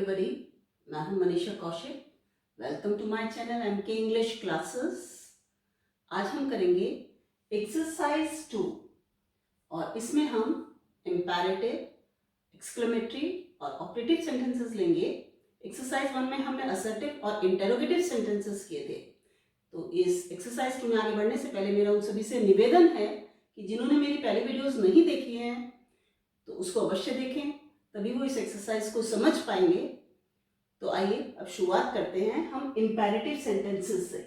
Everybody, मैं हूं Manisha Kaushik. Welcome to my channel MK English classes. आज हम करेंगे एक्सरसाइज 2 और इसमें हम इम्पेरेटिव, एक्सक्लेमेटरी और ऑपरेटिव सेंटेंसेस लेंगे। एक्सरसाइज 1 में हमने असर्टिव और इंटेरोगेटिव सेंटेंसेस किए थे। तो इस एक्सरसाइज 2 में आगे बढ़ने से पहले मेरा उन सभी से निवेदन है कि जिन्होंने मेरी पहली वीडियोस नहीं देखी हैं तो उसको अवश्य देखें, तभी वो इस एक्सरसाइज को समझ पाएंगे। तो आइए अब शुरुआत करते हैं हम इंपेरेटिव सेंटेंसेस से।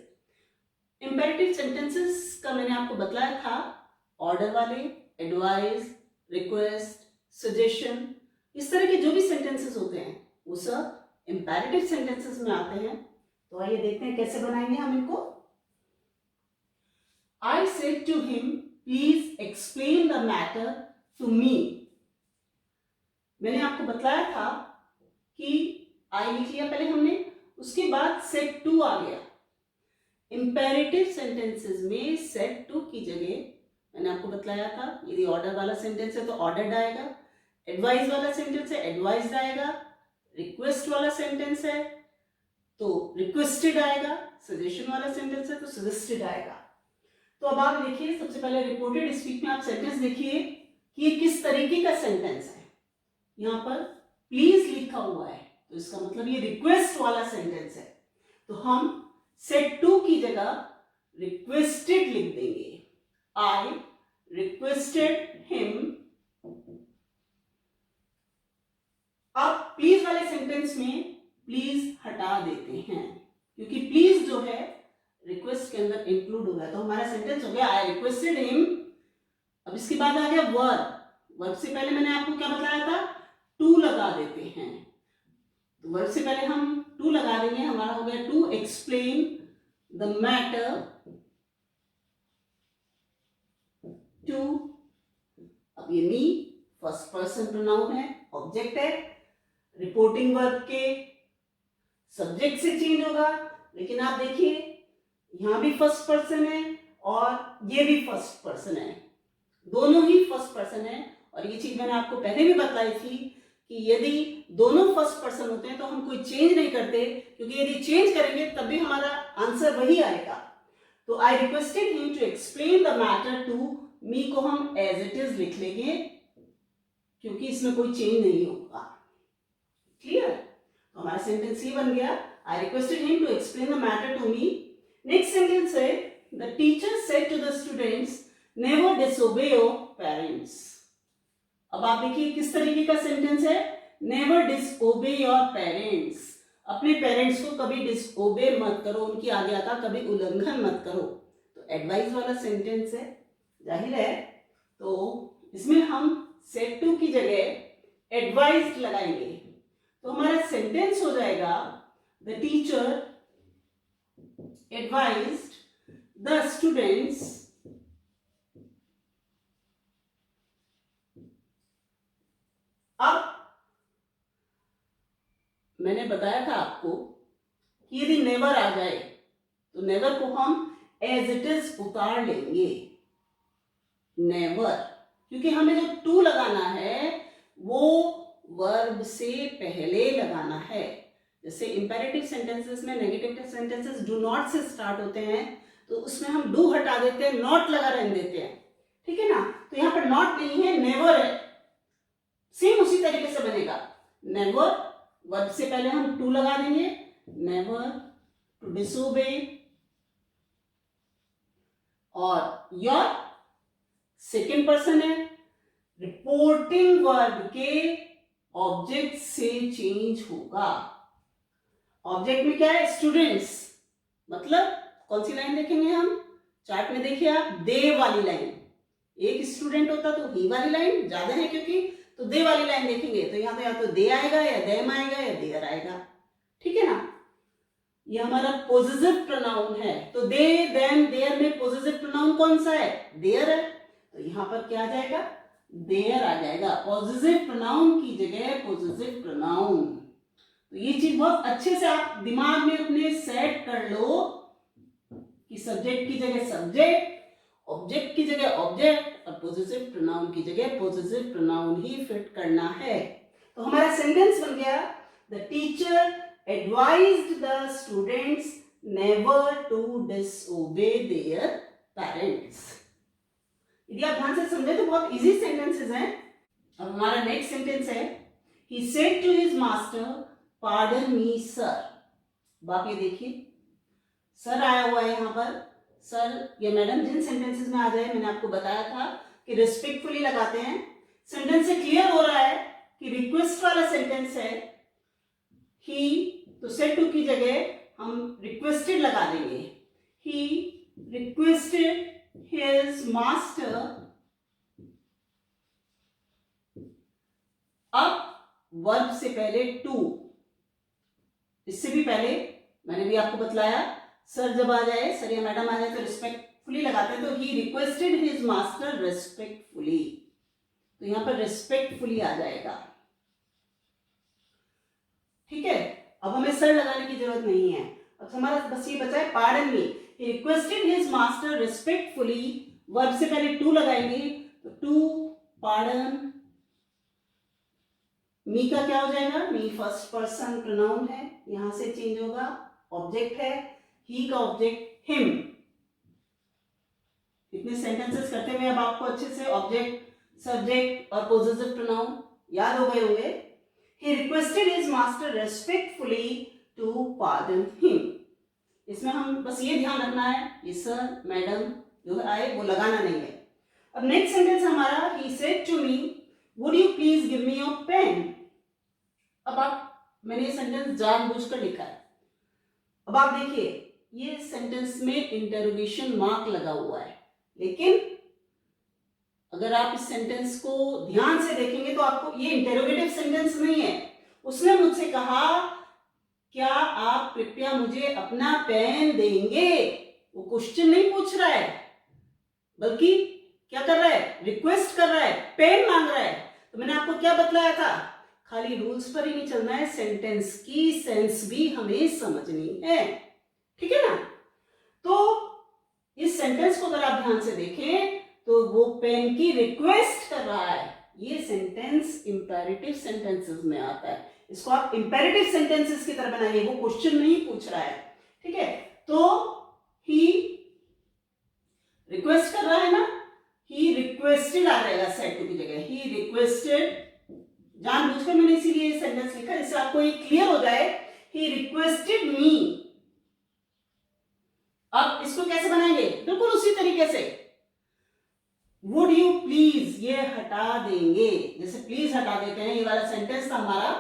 इंपेरेटिव सेंटेंसेस का मैंने आपको बतलाया था, ऑर्डर वाले, एडवाइस, रिक्वेस्ट, सजेशन, इस तरह के जो भी सेंटेंसेस होते हैं वो सब इंपेरेटिव सेंटेंसेस में आते हैं। तो आइए देखते हैं कैसे बनाएंगे हम इनको। I said to him, please explain the matter to me. मैंने आपको बतलाया था कि आई लिख लिया पहले हमने, उसके बाद सेट टू आ गया। इंपेरेटिव सेंटेंसेस में सेट टू की जगह मैंने आपको बतलाया था, यदि ऑर्डर वाला सेंटेंस है तो ऑर्डर्ड आएगा, एडवाइस वाला सेंटेंस है एडवाइस्ड आएगा, रिक्वेस्ट वाला सेंटेंस है तो रिक्वेस्टेड आएगा, सजेशन वाला सेंटेंस है तो सजेस्टेड आएगा। तो अब आप देखिए, सबसे पहले रिपोर्टेड स्पीच में आप सेंटेंस देखिए कि ये किस तरीके का सेंटेंस है। यहाँ पर प्लीज लिखा हुआ है तो इसका मतलब ये रिक्वेस्ट वाला सेंटेंस है, तो हम सेट टू की जगह रिक्वेस्टेड लिख देंगे। आई रिक्वेस्टेड हिम। अब प्लीज वाले सेंटेंस में प्लीज हटा देते हैं क्योंकि प्लीज जो है रिक्वेस्ट के अंदर इंक्लूड हो गया, तो हमारा सेंटेंस हो गया आई रिक्वेस्टेड हिम। अब इसके बाद आ गया वर्ब। वर्ब से पहले मैंने आपको क्या बताया था, टू लगा देते हैं। तो वर्ब से पहले हम टू लगा देंगे, हमारा हो गया to explain the matter to. अब ये मी फर्स्ट पर्सन प्रोनाउन है, ऑब्जेक्ट है, रिपोर्टिंग वर्ब के सब्जेक्ट से चेंज होगा, लेकिन आप देखिए यहां भी फर्स्ट पर्सन है और ये भी फर्स्ट पर्सन है, दोनों ही फर्स्ट पर्सन है। और ये चीज मैंने आपको पहले भी बताई थी कि यदि दोनों फर्स्ट पर्सन होते हैं तो हम कोई चेंज नहीं करते, क्योंकि यदि चेंज करेंगे तब भी हमारा आंसर वही आएगा। तो I requested him to explain the matter to me को हम एज इट इज लिख लेंगे क्योंकि इसमें कोई चेंज नहीं होगा। क्लियर? तो हमारा सेंटेंस ये बन गया, I requested him to explain the matter to me. Next sentence है, the teacher said to the students never disobey your parents. अब आप देखिए किस तरीके का सेंटेंस है, नेवर डिसओबे योर पेरेंट्स। अपने पेरेंट्स को कभी डिसओबे मत करो, उनकी आज्ञा का कभी उल्लंघन मत करो। तो एडवाइस वाला सेंटेंस है, जाहिर है, तो इसमें हम सेड टू की जगह एडवाइस्ड लगाएंगे। तो हमारा सेंटेंस हो जाएगा, the teacher advised the students अब मैंने बताया था आपको कि यदि नेवर आ जाए तो नेवर को हम एज इट इज उतार लेंगे, नेवर, क्योंकि हमें जो टू लगाना है वो वर्ब से पहले लगाना है। जैसे इंपेरेटिव सेंटेंसेस में नेगेटिव सेंटेंसेस डू नॉट से स्टार्ट होते हैं तो उसमें हम डू हटा देते हैं, नॉट लगा रहने देते हैं, ठीक है ना। तो यहाँ पर नॉट नहीं है, नेवर है। सेम उसी तरीके से बनेगा, नेवर वर्ब से पहले हम टू लगा देंगे, नेवर टू डिसोबे, और योर सेकेंड पर्सन है, रिपोर्टिंग वर्ब के ऑब्जेक्ट से चेंज होगा। ऑब्जेक्ट में क्या है, स्टूडेंट्स, मतलब कौन सी लाइन देखेंगे हम, चार्ट में देखिए आप, दे वाली लाइन। एक स्टूडेंट होता तो ही वाली लाइन, ज्यादा है क्योंकि, तो दे वाली लाइन देखेंगे तो यहाँ तो या तो दे आएगा या देम आएगा या देयर आएगा, ठीक है ना। ये हमारा पॉजिटिव प्रोनाउन है, तो दे देम देयर में पॉजिटिव प्रोनाउन कौन सा है, देयर है, तो यहाँ पर क्या आ जाएगा, देयर आ जाएगा। पॉजिटिव प्रोनाउन की जगह पॉजिटिव प्रोनाउन। तो ये चीज बहुत अच्छे से आप दिमाग में अपने सेट कर लो कि सब्जेक्ट की जगह सब्जेक्ट, ऑब्जेक्ट की जगह ऑब्जेक्ट और पॉजिटिव प्रोनाउन की जगह पॉजिटिव प्रोनाउन ही फिट करना है। तो हमारा सेंटेंस बन गया, the teacher advised the students never to disobey their parents. यदि आप ध्यान से समझे तो बहुत इजी सेंटेंसेस हैं। अब हमारा नेक्स्ट सेंटेंस है, he said to his master pardon me sir. अब आप ये देखिए, सर आया हुआ है यहाँ पर, सर या मैडम जिन सेंटेंसेस में आ जाए, मैंने आपको बताया था कि रिस्पेक्टफुली लगाते हैं। सेंटेंस से क्लियर हो रहा है कि रिक्वेस्ट वाला सेंटेंस है। ही, तो सेड टू की जगह हम रिक्वेस्टेड लगा देंगे। ही रिक्वेस्टेड हिज मास्टर, अब वर्ब से पहले टू, इससे भी पहले मैंने भी आपको बतलाया, सर जब आ जाए, सर या मैडम आ जाए तो रिस्पेक्टफुली लगाते हैं, तो ही रिक्वेस्टेड हिज मास्टर रिस्पेक्टफुली, तो यहां पर रिस्पेक्टफुली आ जाएगा। ठीक है, अब हमें सर लगाने की जरूरत नहीं है। अब हमारा बस ये बचा है पार्डन मी। ही requested his master respectfully, verb से पहले टू लगाएंगे, तो टू पार्डन मी का क्या हो जाएगा, मी फर्स्ट पर्सन प्रोनाउन है, यहां से चेंज होगा, ऑब्जेक्ट है, ही का ऑब्जेक्ट हिम। इतने सेंटेंसेस करते हुए अब आपको अच्छे से ऑब्जेक्ट, सब्जेक्ट और पोजेसिव प्रोनाउन याद हो गए होंगे। He requested his master respectfully to pardon him. इसमें हम बस ये ध्यान रखना है, ये सर मैडम जो आए वो लगाना नहीं है। अब नेक्स्ट सेंटेंस हमारा, he said to me would you please give me your pen. अब मैंने ये सेंटेंस जानबूझकर लिखा है। अब आप देखिए, ये सेंटेंस में इंटरोगेशन मार्क लगा हुआ है, लेकिन अगर आप इस सेंटेंस को ध्यान से देखेंगे तो आपको ये इंटेरोगेटिव सेंटेंस नहीं है। उसने मुझसे कहा क्या आप कृपया मुझे अपना पेन देंगे। वो क्वेश्चन नहीं पूछ रहा है, बल्कि क्या कर रहा है, रिक्वेस्ट कर रहा है, पेन मांग रहा है। तो मैंने आपको क्या बतलाया था, खाली रूल्स पर ही नहीं चलना है, सेंटेंस की सेंस भी हमें समझनी है। ठीक है ना। तो इस सेंटेंस को अगर आप ध्यान से देखें तो वो पेन की रिक्वेस्ट कर रहा है। ये सेंटेंस इंपेरेटिव सेंटेंसेस में आता है, इसको आप इंपेरेटिव सेंटेंसेस की तरह बनाइए, वो क्वेश्चन नहीं पूछ रहा है। ठीक है, तो ही रिक्वेस्ट कर रहा है ना, ही रिक्वेस्टेड आ जाएगा सेड टू की जगह, ही रिक्वेस्टेड। जानबूझकर मैंने इसीलिए सेंटेंस लिखा, इससे आपको ये क्लियर हो जाए, ही रिक्वेस्टेड मी। अब इसको कैसे बनाएंगे, बिल्कुल उसी तरीके से, वुड यू प्लीज ये हटा देंगे, जैसे प्लीज हटा देते हैं, ये वाला सेंटेंस था हमारा।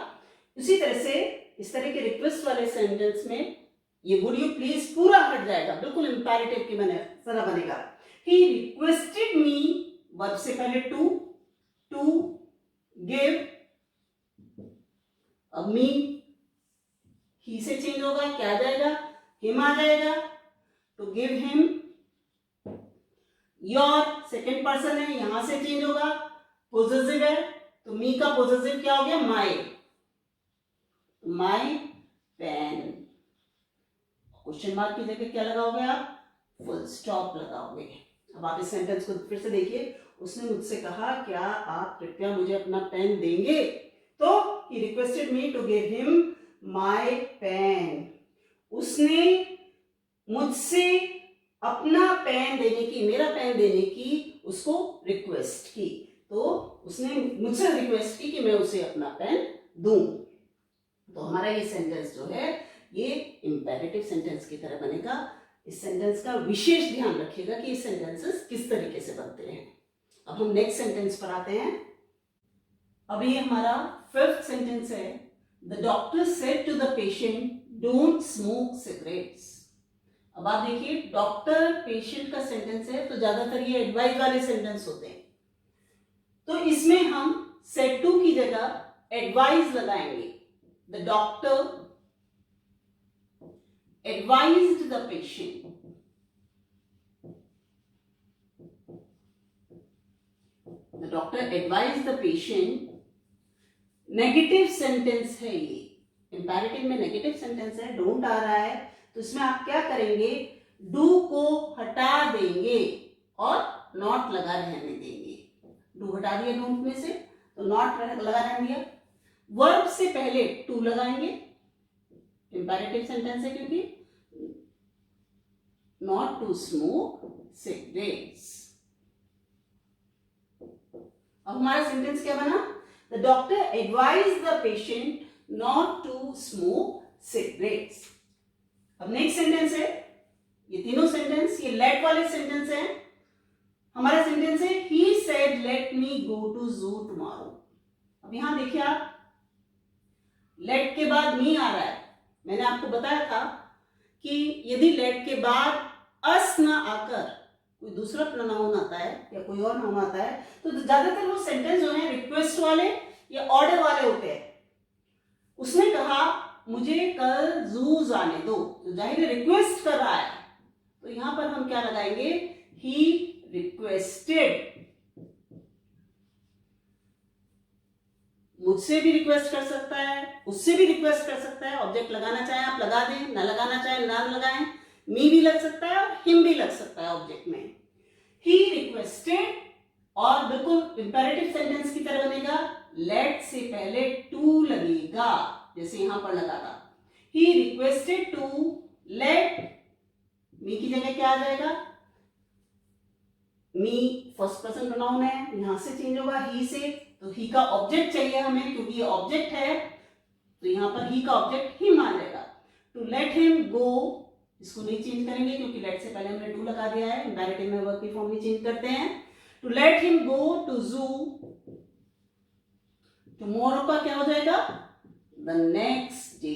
उसी तरह से इस तरह के रिक्वेस्ट वाले सेंटेंस में ये वुड यू प्लीज पूरा हट जाएगा, बिल्कुल इंपेरेटिव की तरह बनेगा। ही रिक्वेस्टेड मी, वर्ब से पहले टू, टू गिव, अब मी ही से चेंज होगा, क्या आ जाएगा, हिम आ जाएगा, to give him. Your second person है, यहां से चेंज होगा, पोजेसिव है, तो मी का पोजेसिव क्या हो गया, माई, माई पेन। क्वेश्चन मार्क की जगह क्या लगाओगे आप, फुल स्टॉप लगाओगे। अब आप इस सेंटेंस को फिर से देखिए, उसने मुझसे कहा क्या आप कृपया मुझे अपना पेन देंगे, तो he requested me to give him my pen। उसने मुझसे अपना पेन देने की, मेरा पेन देने की उसको रिक्वेस्ट की, तो उसने मुझसे रिक्वेस्ट की कि मैं उसे अपना पेन दूं। तो हमारा ये सेंटेंस जो है ये इंपेरेटिव सेंटेंस की तरह बनेगा। इस सेंटेंस का विशेष ध्यान रखिएगा कि ये सेंटेंसेस किस तरीके से बनते हैं। अब हम नेक्स्ट सेंटेंस पर आते हैं। अब ये हमारा फिफ्थ सेंटेंस है, the doctor said to the patient don't smoke cigarettes. अब आप देखिए, डॉक्टर पेशेंट का सेंटेंस है, तो ज्यादातर ये एडवाइस वाले सेंटेंस होते हैं, तो इसमें हम सेड टू की जगह एडवाइस लगाएंगे। The doctor advised the patient, the doctor advised the patient। Negative sentence है ये, इंपेरेटिव में नेगेटिव सेंटेंस है, डोंट आ रहा है, तो इसमें आप क्या करेंगे, डू को हटा देंगे और नॉट लगा रहने देंगे। डू हटा दिया डोंट में से, तो नॉट लगा रहने दिया। वर्ब से पहले टू लगाएंगे, इंपैरेटिव सेंटेंस है क्योंकि, नॉट टू स्मोक सिगरेट्स। अब हमारा सेंटेंस क्या बना, the doctor advise the patient not to smoke cigarettes. अब नेक्स्ट सेंटेंस है, ये तीनों सेंटेंस ये लेट वाले सेंटेंस हैं। हमारा सेंटेंस है he said let me go to zoo tomorrow. अब यहां देखिए आप, लेट के बाद मी आ रहा है। मैंने आपको बताया था कि यदि लेट के बाद अस ना आकर कोई दूसरा प्रोनाउन आता है या कोई और नाउन आता है तो ज्यादातर वो सेंटेंस जो है रिक्वेस्ट वाले या ऑर्डर वाले होते हैं। उसने कहा मुझे कल जू जाने दो, तो जाहिर है रिक्वेस्ट कर रहा है, तो यहां पर हम क्या लगाएंगे, ही रिक्वेस्टेड। मुझसे भी रिक्वेस्ट कर सकता है, उससे भी रिक्वेस्ट कर सकता है। ऑब्जेक्ट लगाना चाहे आप लगा दें, ना लगाना चाहे ना लगाएं। मी भी लग सकता है और हिम भी लग सकता है ऑब्जेक्ट में। ही रिक्वेस्टेड, और बिल्कुल इंपेरेटिव सेंटेंस की तरह बनेगा, लेट से पहले टू लगेगा, जैसे यहां पर लगा था। ही रिक्वेस्टेड टू लेट, मी की जगह क्या आ जाएगा, मी फर्स्ट पर्सन प्रोनाउन है, यहां से चेंज होगा ही से, तो ही का ऑब्जेक्ट चाहिए हमें, क्योंकि ये ऑब्जेक्ट है, तो यहां पर ही का ऑब्जेक्ट हिम आ जाएगा। टू लेट हिम गो, इसको नहीं चेंज करेंगे क्योंकि लेट से पहले हमने टू लगा दिया है, इंपेरेटिव में वर्ब की फॉर्म में चेंज करते हैं। To let him go to zoo, tomorrow का क्या हो जाएगा, द नेक्स्ट डे।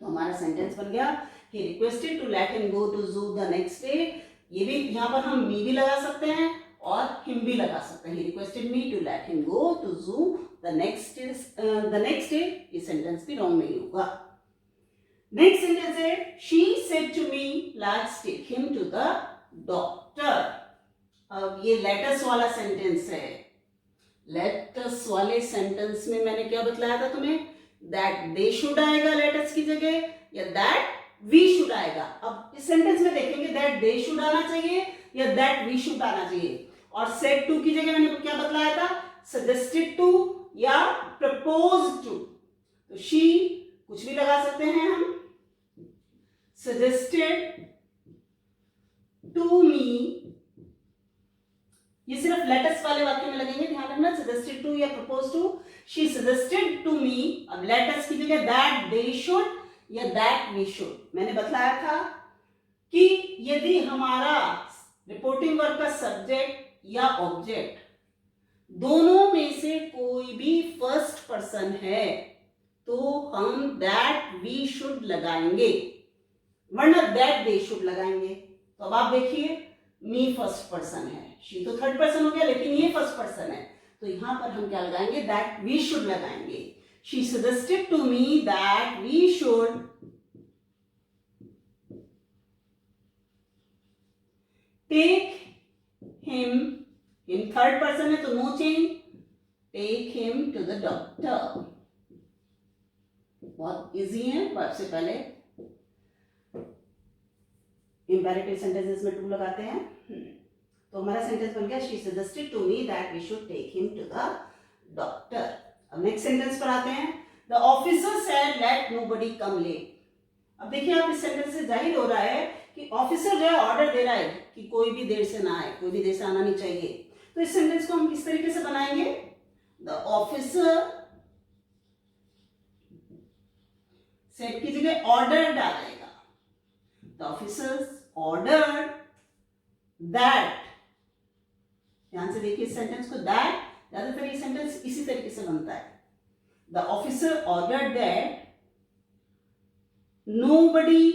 तो हमारा सेंटेंस बन गया, he requested to let him go to zoo the next day. ये भी यहां पर हम मी भी लगा सकते हैं और हिम भी लगा सकते हैं। He requested me to let him go to zoo the next day. ये सेंटेंस भी रॉन्ग नहीं होगा। नेक्स्ट सेंटेंस है, she said to me let's take him to the doctor. अब ये लेटस वाला सेंटेंस है। लेटस वाले सेंटेंस में मैंने क्या बतलाया था तुम्हें, दैट दे शुड आएगा लेटस की जगह, या दैट वी शुड आएगा। अब इस सेंटेंस में देखेंगे दैट दे शुड आना चाहिए या दैट वी शुड आना चाहिए। और सेड टू की जगह मैंने क्या बतलाया था, सजेस्टेड टू या प्रपोज टू। तो शी कुछ भी लगा सकते हैं हम, सजेस्टेड टू मी, ये सिर्फ लेटस वाले वाक्य में लगेंगे, ध्यान रखना, सजेस्टेड टू या propose to. She suggested to me, अब लेटस की जगह दैट दे शुड या दैट वी शुड। मैंने बताया था कि यदि हमारा रिपोर्टिंग वर्ब का सब्जेक्ट या ऑब्जेक्ट दोनों में से कोई भी फर्स्ट पर्सन है तो हम दैट वी शुड लगाएंगे, वरना दैट दे शुड लगाएंगे। तो अब आप देखिए, मी फर्स्ट पर्सन है, शी तो थर्ड पर्सन हो गया, लेकिन ये फर्स्ट पर्सन है, तो यहां पर हम क्या लगाएंगे, दैट वी शुड लगाएंगे। She suggested to me that we should take him, इन थर्ड पर्सन है तो no change, take him to the doctor. बहुत इजी है, वर्ब से पहले इंपेरेटिव सेंटेंसेस में टू लगाते हैं। तो हमारा सेंटेंस बन गया, she suggested to me that we should take him to the doctor. अब नेक्स्ट सेंटेंस पर आते हैं, the officer said let nobody come late. अब देखिए आप, इस सेंटेंस से जाहिर हो रहा है कि ऑफिसर जो है ऑर्डर दे रहा है कि कोई भी देर से ना आए, कोई भी देर से आना नहीं चाहिए। तो इस सेंटेंस को हम किस तरीके से बनाएंगे, द ऑफिसर सेड की जगह ऑर्डर डालेगा, द ऑफिसर्स ऑर्डर दैट। ध्यान से देखिए इस सेंटेंस को, दैट, ज्यादातर ये सेंटेंस इसी तरीके से बनता है, the officer order that nobody,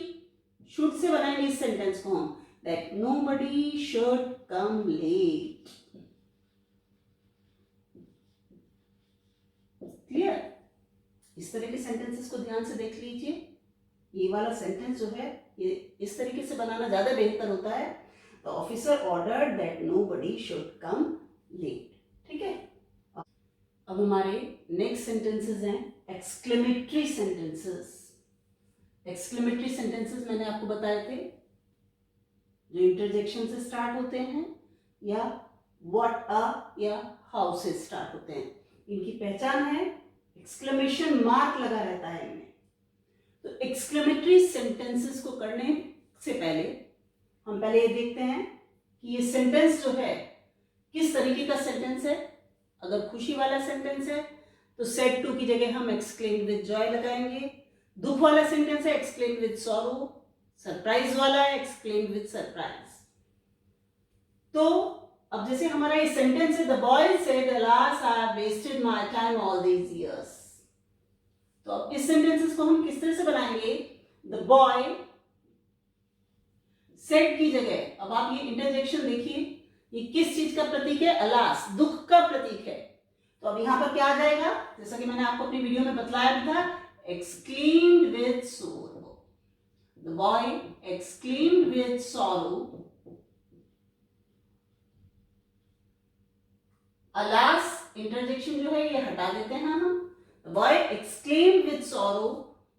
should से बनाएंगे इस सेंटेंस को हम, that nobody should come late. Clear? इस तरह के सेंटेंसेस को ध्यान से देख लीजिए। ये वाला सेंटेंस जो है ये इस तरीके से बनाना ज्यादा बेहतर होता है, the officer ordered that nobody should come late. ठीक है, अब हमारे नेक्स्ट सेंटेंसेस हैं एक्सक्लेमेटरी सेंटेंसेस। एक्सक्लेमेटरी सेंटेंसेस मैंने आपको बताए थे, जो इंटरजेक्शन से स्टार्ट होते हैं या व्हाट अ या हाउ से स्टार्ट होते हैं। इनकी पहचान है एक्सक्लेमेशन मार्क लगा रहता है इनमें। तो एक्सक्लेमेटरी सेंटेंसेस को करने से पहले हम पहले ये देखते हैं कि ये सेंटेंस जो है किस तरीके का सेंटेंस है। अगर खुशी वाला सेंटेंस है तो सेड टू की जगह हम एक्सक्लेम विद जॉय लगाएंगे। दुख वाला सेंटेंस है एक्सक्लेम विद सॉरो। सरप्राइज वाला है एक्सक्लेम विद सरप्राइज। तो अब जैसे हमारा ये सेंटेंस है, the boy said alas I have wasted my time all these years. तो अब इस सेंटेंसेस को हम किस तरह से बनाएंगे? द बॉय सेड की जगह अब आप ये इंटरजेक्शन देखिए, ये किस चीज का प्रतीक है? अलास, दुख का प्रतीक है। तो अब यहां पर क्या आ जाएगा? जैसा कि मैंने आपको अपनी वीडियो में बतलाया भी था, exclaimed with sorrow. The boy exclaimed with sorrow, alas interjection जो है ये हटा देते हैं हम। The boy exclaimed with sorrow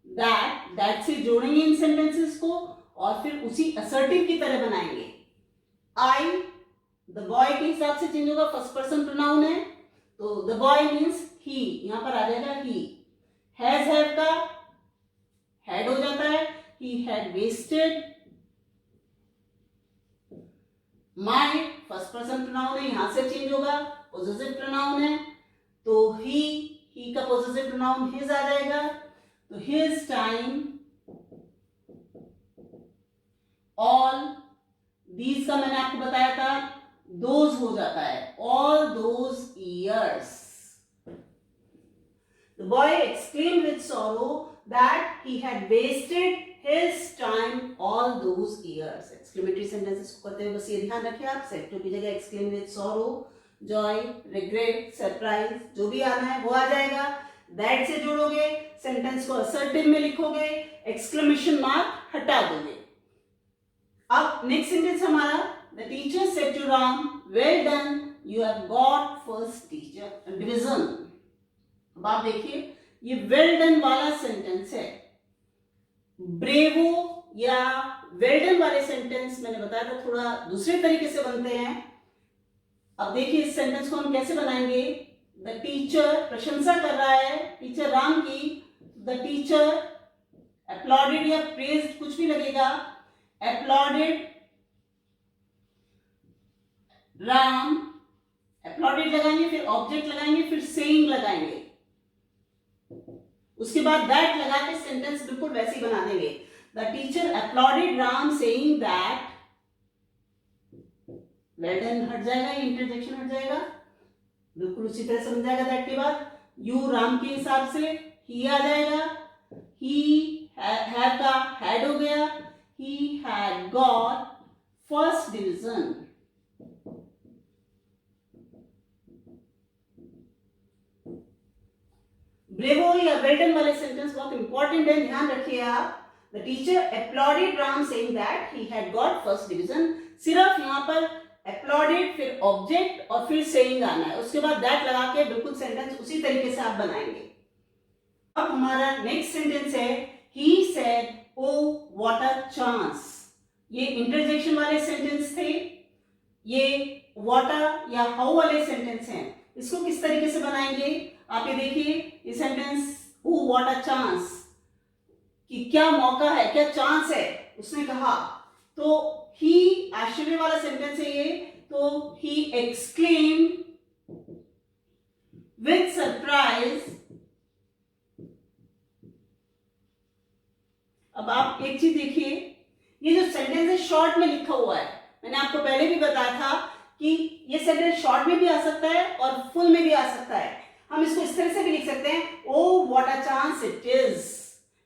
that से जोड़ेंगे इन सेंटेंसेस को और फिर उसी असर्टिव की तरह बनाएंगे। I द बॉय के हिसाब से चेंज होगा, फर्स्ट पर्सन प्रोनाउन है तो द बॉय मीन्स ही, यहां पर आ जाएगा ही। हैज हैव का हैड हो जाता है, he had wasted. My first person pronoun है, यहां से चेंज होगा, पोजेसिव प्रोनाउन है तो ही का पोजेसिव प्रोनाउन हिज आ जाएगा। तो हिज टाइम, ऑल, दीज का मैंने आपको बताया था दोज हो जाता है, all those years. The boy exclaimed with sorrow that he had wasted his time all those years. Exclamatory sentences को करते हुए बस ये ध्यान रखिए आप, सेड टू की जगह exclaim with sorrow, joy, regret, surprise, जो भी आना है वो आ जाएगा। that से जोड़ोगे, सेंटेंस को assertive में लिखोगे, exclamation mark हटा दोगे। अब नेक्स्ट सेंटेंस हमारा, the teacher said to Ram, well done, you have got first division. अब आप देखिए ये वेल डन वाला सेंटेंस है। ब्रेवो या वेल डन वाले सेंटेंस मैंने बताया था थोड़ा दूसरे तरीके से बनते हैं। अब देखिए इस सेंटेंस को हम कैसे बनाएंगे। द टीचर प्रशंसा कर रहा है टीचर राम की, द टीचर अपलॉडेड या प्रेज्ड कुछ भी लगेगा, अपलॉडेड राम, अपलॉडेड लगाएंगे फिर ऑब्जेक्ट लगाएंगे फिर सेइंग लगाएंगे, उसके बाद दैट लगा के सेंटेंस बिल्कुल वैसे ही बना देंगे। The teacher applauded Ram saying that, well done हट जाएगा, ये इंटरजेक्शन हट जाएगा, बिल्कुल उसी तरह से बन जाएगा। दैट के बाद यू राम के हिसाब से ही आ जाएगा, ही हैव का हैड हो गया, he had got first division. Bravo या वेल्डन वाले सेंटेंस बहुत इंपॉर्टेंट है, ध्यान रखिए आप। The teacher applauded Ram saying that he had got first division. सिर्फ यहाँ पर अपलॉडेड फिर ऑब्जेक्ट और फिर सेइंग आना है, उसके बाद दैट लगा के बिल्कुल सेंटेंस उसी तरीके से आप बनाएंगे। अब हमारा नेक्स्ट सेंटेंस है, he said oh what a chance. ये इंटरजेक्शन वाले सेंटेंस थे, ये व्हाट अ या हाउ वाले सेंटेंस हैं। इसको किस तरीके से बनाएंगे आप ये देखिए, ये sentence oh what a chance, कि क्या मौका है, क्या चांस है उसने कहा। तो ही आश्चर्य वाला सेंटेंस है ये, तो ही एक्सक्लेम्ड विद सरप्राइज। अब आप एक चीज देखिए, ये जो सेंटेंस है शॉर्ट में लिखा हुआ है, मैंने आपको पहले भी बताया था कि ये सेंटेंस शॉर्ट में भी आ सकता है और फुल में भी आ सकता है। हम इसको इस तरह से भी लिख सकते हैं, oh what a chance it is,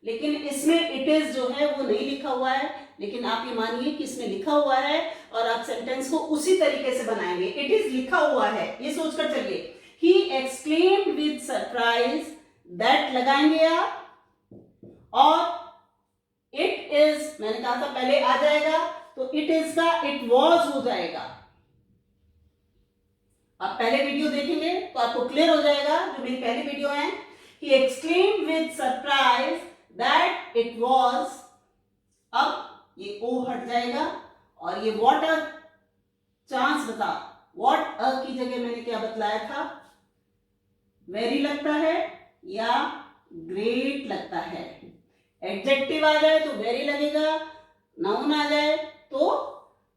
लेकिन इसमें इट इज जो है वो नहीं लिखा हुआ है, लेकिन आप ये मानिए कि इसमें लिखा हुआ है और आप सेंटेंस को उसी तरीके से बनाएंगे। इट इज लिखा हुआ है, ये सोचकर चलिए। He exclaimed with surprise, that लगाएंगे आप, और इट इज मैंने कहा था पहले आ जाएगा, तो इट इज का इट वॉज हो जाएगा। आप पहले वीडियो देखेंगे तो आपको क्लियर हो जाएगा, जो मेरी पहली वीडियो है। He exclaimed with surprise that it was, अब ये ओ हट जाएगा और ये what a chance बता, what a की जगह मैंने क्या बतलाया था, वेरी लगता है या ग्रेट लगता है। एडजेक्टिव आ जाए तो वेरी लगेगा, नाउन आ जाए तो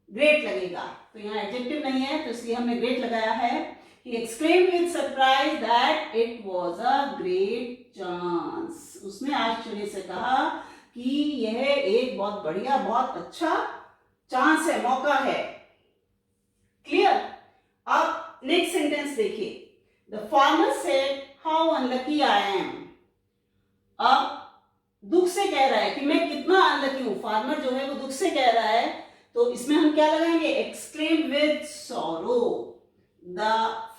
ग्रेट लगेगा। तो यहाँ एडजेक्टिव नहीं है तो इसलिए हमने ग्रेट लगाया है। He exclaimed with surprise that it was a great chance. उसने आश्चर्य से कहा कि यह एक बहुत बढ़िया, बहुत अच्छा चांस है, मौका है। क्लियर? अब नेक्स्ट सेंटेंस देखिए। The farmer said, "How unlucky I am." अब दुख से कह रहा है कि मैं कितना अनलकी हूं। फार्मर जो है वो दुख से कह रहा है, तो इसमें हम क्या लगाएंगे? Exclaim with sorrow. The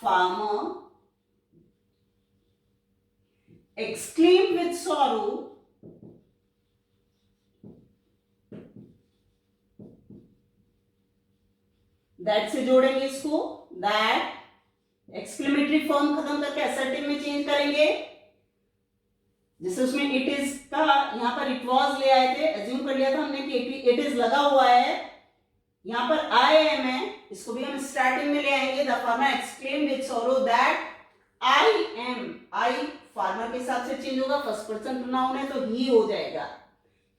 farmer exclaimed with sorrow that से जोड़ेंगे इसको, that एक्सक्लेमेटरी फॉर्म खत्म करके असर्टिव में चेंज करेंगे। जैसे उसमें इट इज का यहाँ पर इट वॉज ले आए थे, एज्यूम कर लिया था हमने कि इट इज लगा हुआ है, यहाँ पर आई एम है, इसको भी हम स्टार्टिंग में ले आएंगे। The farmer exclaimed with sorrow that I am, I farmer के हिसाब से चेंज होगा, फर्स्ट पर्सन प्रोनाउन है तो ही हो जाएगा।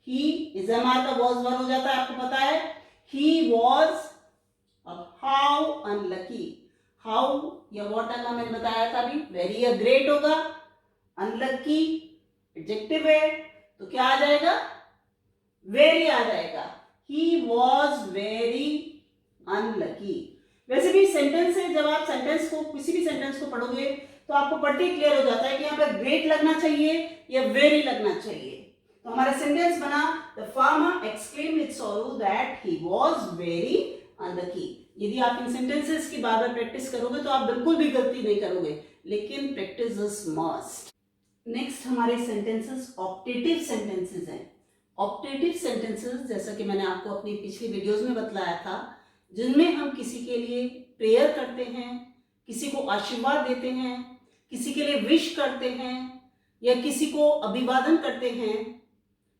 ही इज एम आर का वॉज वन हो जाता है, आपको पता है। ही वॉज, अब हाउ अनलकी, हाउ या व्हाट का मैंने बताया था अभी, वेरी या ग्रेट होगा। अनलकी एडजेक्टिव है तो क्या आ जाएगा? वेरी आ जाएगा। He was very unlucky. वैसे भी सेंटेंस है, जब आप सेंटेंस को, किसी भी सेंटेंस को पढ़ोगे तो आपको पढ़ते ही क्लियर हो जाता है कि यहाँ पर ग्रेट लगना चाहिए या वेरी लगना चाहिए। तो हमारा सेंटेंस बना, the farmer exclaimed with sorrow that he was very unlucky. यदि आप इन सेंटेंसेस की बार बार प्रैक्टिस करोगे तो आप बिल्कुल भी गलती नहीं करोगे, लेकिन प्रैक्टिस इज मस्ट। नेक्स्ट हमारे सेंटेंसेस ऑप्टेटिव सेंटेंसेस हैं। ऑप्टेटिव सेंटेंसेस, जैसा कि मैंने आपको अपनी पिछली वीडियोस में बतलाया था, जिनमें हम किसी के लिए प्रेयर करते हैं, किसी को आशीर्वाद देते हैं, किसी के लिए विश करते हैं, या किसी को अभिवादन करते हैं,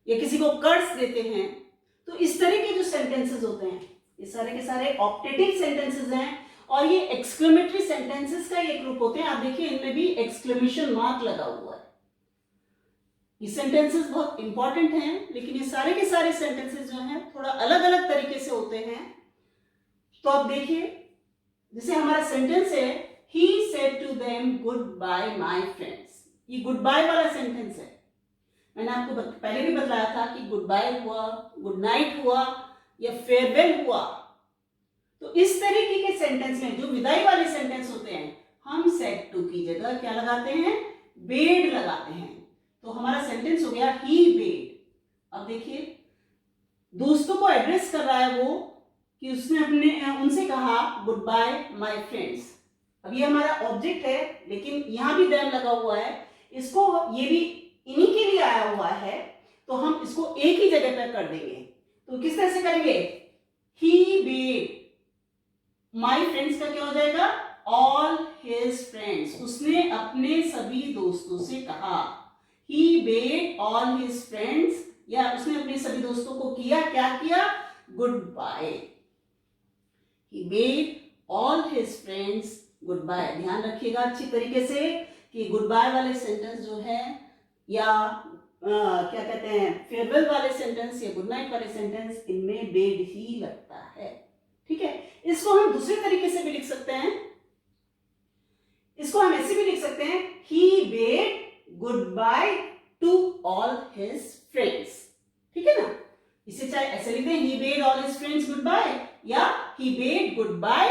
या किसी को कर्ज देते हैं। तो इस तरह के जो सेंटेंसेस होते हैं ये सारे के सारे ऑप्टेटिव सेंटेंसेस हैं, और ये एक्सक्लेमेटरी सेंटेंसेस का एक ग्रुप होते हैं। आप देखिए इनमें भी एक्सक्लेमेशन मार्क लगा हुआ है। ये सेंटेंसेस बहुत इंपॉर्टेंट हैं, लेकिन ये सारे के सारे सेंटेंसेस जो हैं थोड़ा अलग अलग तरीके से होते हैं। तो आप देखिए, जैसे हमारा सेंटेंस है, he said to them goodbye my friends। ये गुड बाय वाला सेंटेंस है। मैंने आपको पहले भी बताया था कि गुड बाय हुआ, गुड नाइट हुआ या फेयरवेल हुआ। तो इस तरीके के सेंटेंस में, जो विदाई वाले सेंटेंस होते हैं, हम सेड टू की जगह क्या लगाते हैं? बेड लगाते हैं। तो हमारा सेंटेंस हो गया ही बेड। अब देखिए, दोस्तों को एड्रेस कर रहा है वो, कि उसने उनसे कहा गुड बाय माय फ्रेंड्स। अब ये हमारा ऑब्जेक्ट है, लेकिन यहां भी देम लगा हुआ है। इसको, ये भी इन्हीं के लिए आया हुआ है, तो हम इसको एक ही जगह पर कर देंगे। तो किस तरह से करेंगे? ही बेड माय फ्रेंड्स का क्या हो जाएगा? All his friends. उसने अपने सभी दोस्तों से कहा। He bade all his friends, या उसने अपने सभी दोस्तों को किया, क्या किया? Goodbye. He bade all his friends goodbye। ध्यान रखिएगा अच्छी तरीके से कि गुड बाय वाले सेंटेंस जो है, या क्या कहते हैं, फेयरवेल वाले सेंटेंस या गुड नाइट वाले सेंटेंस, इनमें बेड ही लगता है। ठीक है, इसको हम दूसरे तरीके से भी लिख सकते हैं। इसको हम ऐसे भी लिख सकते हैं, he bade goodbye to all his friends। ठीक है ना? इसे चाहे ऐसे लिखते हैं, he bade all his friends goodbye, या he bade goodbye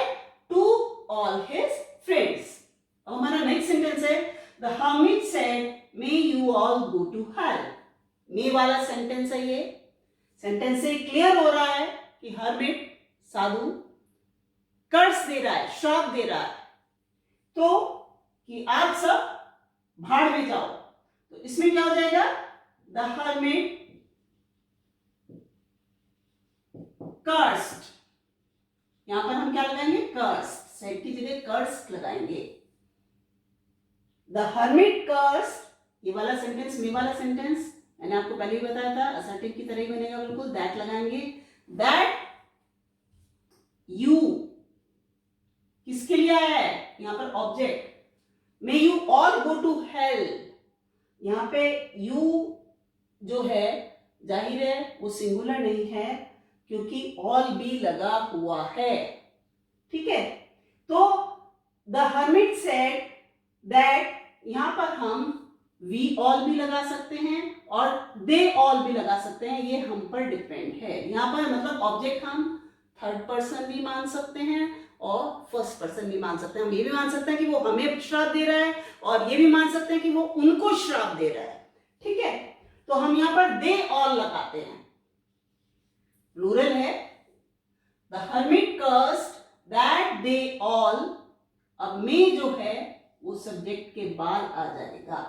to all his friends। अब हमारा नेक्स्ट सेंटेंस है, the hermit said may you all go to hell। मे वाला सेंटेंस है ये। सेंटेंस से क्लियर हो रहा है कि हर्मिट, साधु, कर्ज दे रहा है, श्राप दे रहा है, तो कि आप सब भाड़ में जाओ। तो इसमें क्या हो जाएगा? the hermit cursed। यहां पर हम क्या लगाएंगे? कर्स। सेड की जगह कर्स लगाएंगे। द हर्मिट कर्स, ये वाला सेंटेंस, मे वाला सेंटेंस मैंने आपको पहले भी बताया था, असर्टिव की तरह ही बनेगा बिल्कुल। दैट लगाएंगे। दैट यू किसके लिए आया है? यहां पर object. May you all go to hell. यहाँ पे यू जो है जाहिर है वो सिंगुलर नहीं है क्योंकि ऑल भी लगा हुआ है, ठीक है। तो द हर्मिट सेड दैट, यहां पर हम वी ऑल भी लगा सकते हैं और दे ऑल भी लगा सकते हैं, ये हम पर डिपेंड है। यहां पर मतलब ऑब्जेक्ट हम थर्ड पर्सन भी मान सकते हैं और फर्स्ट पर्सन भी मान सकते हैं। हम ये भी मान सकते हैं कि वो हमें श्राप दे रहा है और ये भी मान सकते हैं कि वो उनको श्राप दे रहा है, ठीक है। तो हम यहां पर दे ऑल लगाते हैं, प्लूरल है। The hermit cursed that they all, अब मे जो है वो सब्जेक्ट के बाद आ जाएगा,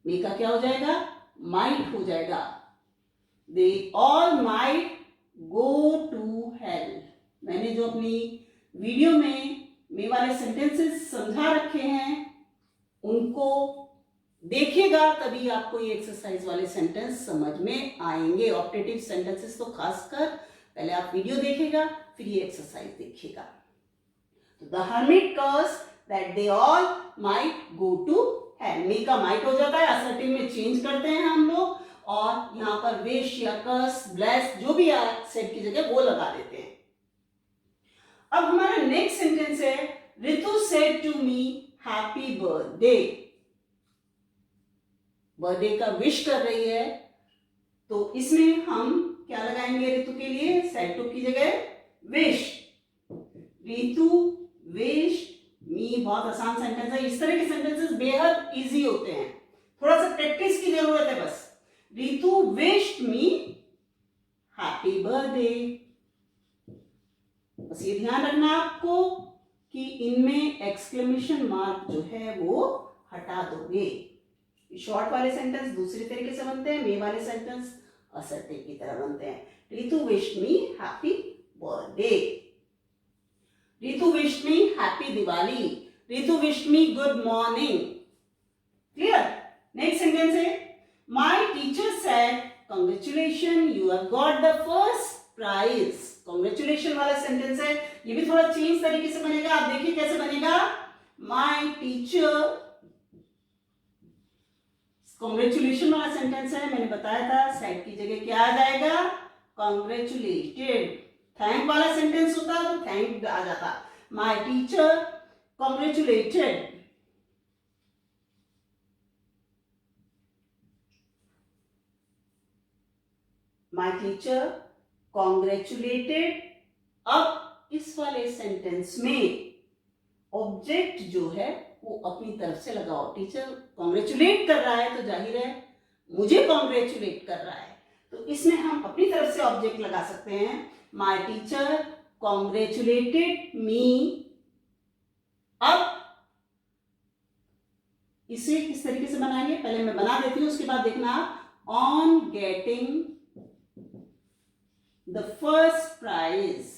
मे का क्या हो जाएगा, माइट हो जाएगा। They all might go to hell. मैंने जो अपनी वीडियो में मे वाले सेंटेंसेस समझा रखे हैं उनको देखिएगा, तभी आपको ये एक्सरसाइज वाले सेंटेंस समझ में आएंगे। ऑप्टेटिव सेंटेंसेस तो खासकर पहले आप वीडियो देखिएगा फिर ये एक्सरसाइज देखिएगा। The hermit curse that they all might go to hell. May का माइट हो जाता है, असर्टिव में चेंज करते हैं हम लोग और यहाँ पर विश या कर्स, ब्लेस जो भी सेड की जगह वो लगा देते हैं। अब हमारा नेक्स्ट सेंटेंस है, Ritu said to me happy birthday. Birthday का विश कर रही है, तो इसमें हम क्या लगाएंगे रितु के लिए, सेड टू की जगह विश। रितु विश मी, बहुत आसान सेंटेंस है। इस तरह के सेंटेंसेस बेहद इजी होते हैं, थोड़ा सा प्रैक्टिस की जरूरत है बस। Ritu wished me happy birthday. बस ये ध्यान रखना आपको कि इनमें एक्सक्लेमेशन मार्क जो है वो हटा दोगे। शॉर्ट वाले सेंटेंस दूसरी तरीके से बनते हैं, मे वाले सेंटेंस असर्टिव की तरह बनते हैं। Ritu wished me happy birthday. Ritu wished me happy Diwali. Ritu wished me good morning. Clear. Next sentence है, my teacher said congratulation you have got the first prize. Congratulation वाला सेंटेंस है, ये भी थोड़ा चेंज तरीके से बनेगा। आप देखिए कैसे बनेगा। माय टीचर, कांग्रेचुलेशन वाला सेंटेंस है, मैंने बताया था सेड की जगह क्या आ जाएगा, कांग्रेचुलेटेड। थैंक वाला सेंटेंस होता तो थैंक आ जाता। My teacher congratulated. My teacher congratulated. अब इस वाले सेंटेंस में ऑब्जेक्ट जो है वो अपनी तरफ से लगाओ। टीचर कांग्रेचुलेट कर रहा है तो जाहिर है मुझे कांग्रेचुलेट कर रहा है, तो इसमें हम अपनी तरफ से ऑब्जेक्ट लगा सकते हैं। माय टीचर कांग्रेचुलेटेड मी। अब इसे किस तरीके से बनाएंगे, पहले मैं बना देती हूं, उसके बाद देखना आप। On getting the first prize.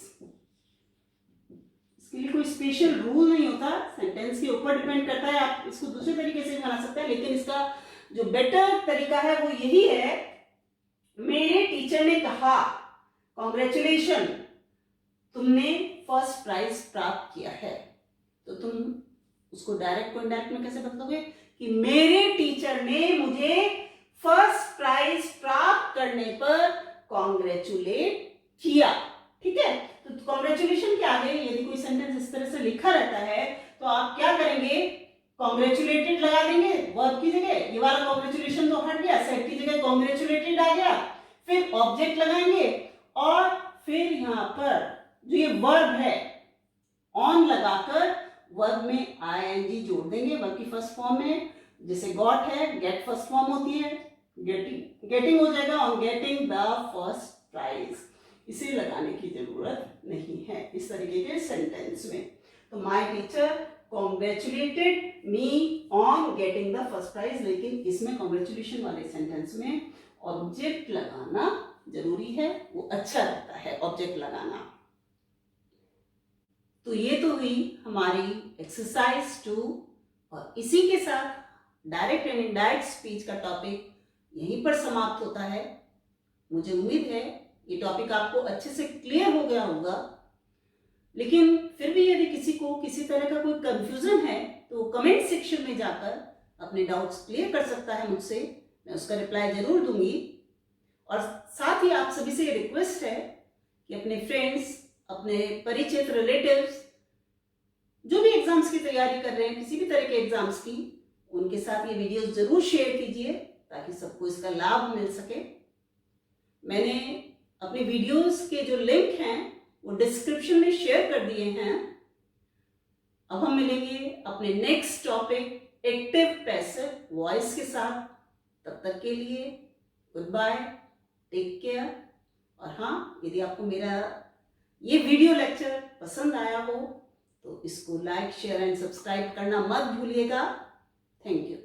इसके लिए कोई स्पेशल रूल नहीं होता, सेंटेंस के ऊपर डिपेंड करता है। आप इसको दूसरे तरीके से भी बना सकते हैं, लेकिन इसका जो बेटर तरीका है वो यही है। मेरे टीचर ने कहा कांग्रेचुलेशन, तुमने फर्स्ट प्राइज प्राप्त किया है। तो तुम उसको डायरेक्ट को इनडायरेक्ट में कैसे बदलोगे कि मेरे टीचर ने मुझे फर्स्ट प्राइज प्राप्त करने पर कांग्रेचुलेट किया। ठीक है, तो कांग्रेचुलेशन के आगे यदि कोई सेंटेंस इस तरह से लिखा रहता है तो आप क्या करेंगे, कांग्रेचुलेटेड लगा देंगे वर्ब की जगह। ये वाला कांग्रेचुलेशन तो हट गया, सेड की जगह कांग्रेचुलेटेड आ गया। फिर ऑब्जेक्ट लगाएंगे और फिर यहां पर जो ये वर्ब है ऑन लगाकर वर्ब में आईएनजी जोड़ देंगे वर्ब की फर्स्ट फॉर्म में। जैसे गॉट है, गेट फर्स्ट फॉर्म होती है, गेटिंग हो जाएगा on getting the first prize. इसे लगाने की जरूरत नहीं है इस तरीके के सेंटेंस में। तो my teacher congratulated me on getting the first prize, लेकिन इसमें कांग्रेचुलेशन वाले सेंटेंस में ऑब्जेक्ट लगाना जरूरी है, वो अच्छा रहता है ऑब्जेक्ट लगाना। तो ये तो हुई हमारी एक्सरसाइज 2 और इसी के साथ डायरेक्ट एंड इनडायरेक्ट स्पीच का टॉपिक यहीं पर समाप्त होता है। मुझे उम्मीद है ये टॉपिक आपको अच्छे से क्लियर हो गया होगा, लेकिन फिर भी यदि किसी को किसी तरह का कोई कंफ्यूजन है तो कमेंट सेक्शन में जाकर अपने डाउट्स क्लियर कर सकता है मुझसे, मैं उसका रिप्लाई जरूर दूंगी। और साथ ही आप सभी से रिक्वेस्ट है कि अपने फ्रेंड्स, अपने परिचित, रिलेटिव्स जो भी एग्जाम्स की तैयारी कर रहे हैं, किसी भी तरह के एग्जाम्स की, उनके साथ ये वीडियोस जरूर शेयर कीजिए ताकि सबको इसका लाभ मिल सके। मैंने अपने वीडियोस के जो लिंक हैं वो डिस्क्रिप्शन में शेयर कर दिए हैं। अब हम मिलेंगे अपने next topic active passive voice के साथ। तब तक के लिए गुड बाय, टेक केयर। और हाँ, यदि आपको मेरा ये वीडियो लेक्चर पसंद आया हो तो इसको लाइक, शेयर एंड सब्सक्राइब करना मत भूलिएगा। Thank you.